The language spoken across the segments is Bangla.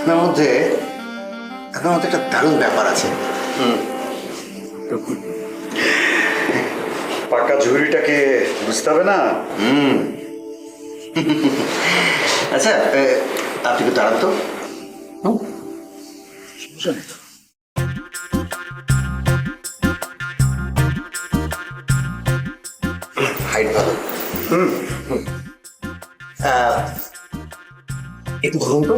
আপনার মধ্যে একটা দারুণ ব্যাপার আছে। পাকা ঝুড়িটাকে বুঝতে হবে না। আচ্ছা, আপনি একটু দাঁড়ান তো। হাইট ভালো। একটু ধরুন তো।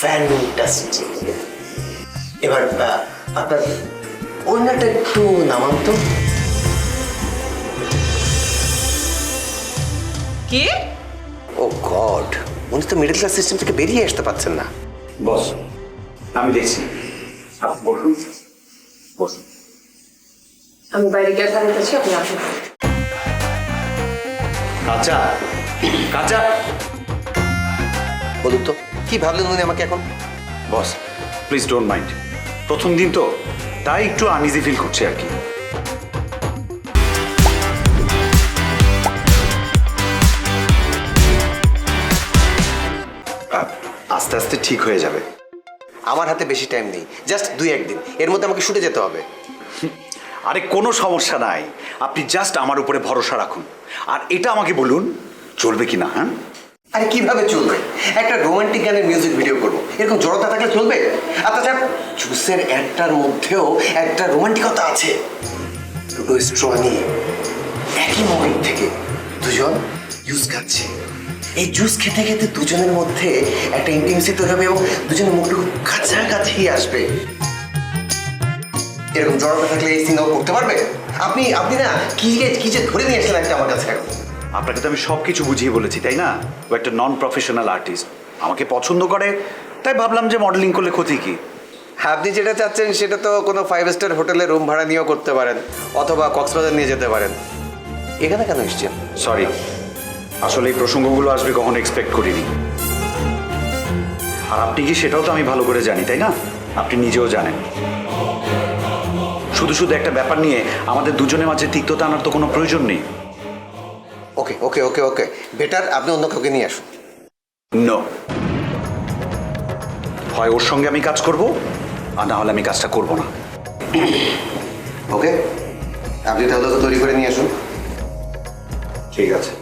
ফ্যান্টাস্টিক। এবার আপনার ওনাটা একটু নামান তো। কি? ও গড, উনি তো মিডল ক্লাস সিস্টেম থেকে বেরিয়ে আসতে পারছেন না। বস, আমি দেখছি। আপনি বসুন, বসুন। আমি বাইরে গিয়ে খাবার খাচ্ছি, আপনি আসুন। কাঁচা কাঁচা। বলুন তো, কি ভাবলেন উনি আমাকে এখন? বস প্লিজ ডোন্ট মাইন্ড, প্রথম দিন তো তাই একটু আনইজি ফিল করছি আর কি। আস্তে আস্তে ঠিক হয়ে যাবে। আমার হাতে বেশি টাইম নেই, জাস্ট 2-1 দিন, এর মধ্যে আমাকে শুটে যেতে হবে। আরে কোনো সমস্যা নাই, আপনি জাস্ট আমার উপরে ভরসা রাখুন। আর এটা আমাকে বলুন চলবে কি না। হ্যাঁ, আরে কিভাবে চলবে? একটা রোমান্টিক গানের মিউজিক ভিডিও করবো, এরকম জড়তা থাকলে চলবে? আচ্ছা, জুসের একটার মধ্যেও একটা রোমান্টিকতা আছে। দুটো স্ট্র নিয়ে একই মগ থেকে দুজন জুস খাচ্ছে। এই জুস খেতে খেতে দুজনের মধ্যে একটা ইন্টিমেসি তৈরি হবে এবং দুজনের মুখটুকু কাছাকাছি আসবে। এরকম জড়তা থাকলে এই সিনেমা করতে পারবে? আপনি না কি যে ধরে নিয়ে আসলেন একটা আমার কাছে এখন। আপনাকে তো আমি সব কিছু বুঝিয়ে বলেছি তাই না? ও একটা নন প্রফেশনাল আর্টিস্ট, আমাকে পছন্দ করে, তাই ভাবলাম যে মডেলিং করলে ক্ষতি কি। আপনি যেটা চাচ্ছেন সেটা তো কোনো 5 স্টার হোটেলে রুম ভাড়া নিয়েও করতে পারেন, অথবা কক্সবাজার নিয়ে যেতে পারেন। এখানে কেন এসছেন? সরি, আসলে এই প্রসঙ্গগুলো আসবে কখনো এক্সপেক্ট করিনি। আর আপনি কি সেটাও তো আমি ভালো করে জানি তাই না? আপনি নিজেও জানেন। শুধু শুধু একটা ব্যাপার নিয়ে আমাদের দুজনের মাঝে তিক্ততা আনার তো কোনো প্রয়োজন নেই। ওকে ওকে ওকে ওকে বেটার আপনি অন্য কাউকে নিয়ে আসুন। নো, হয় ওর সঙ্গে আমি কাজ করব, আর না হলে আমি কাজটা করব না। ওকে, আপনি তাহলে ওকে তৈরি করে নিয়ে আসুন। ঠিক আছে।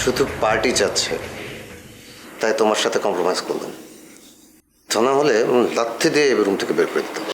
শুধু পার্টি চাচ্ছে, তাই তোমার সাথে কম্প্রোমাইজ করলাম। তা না হলে লাথি দিয়ে রুম থেকে বের করে দিতাম।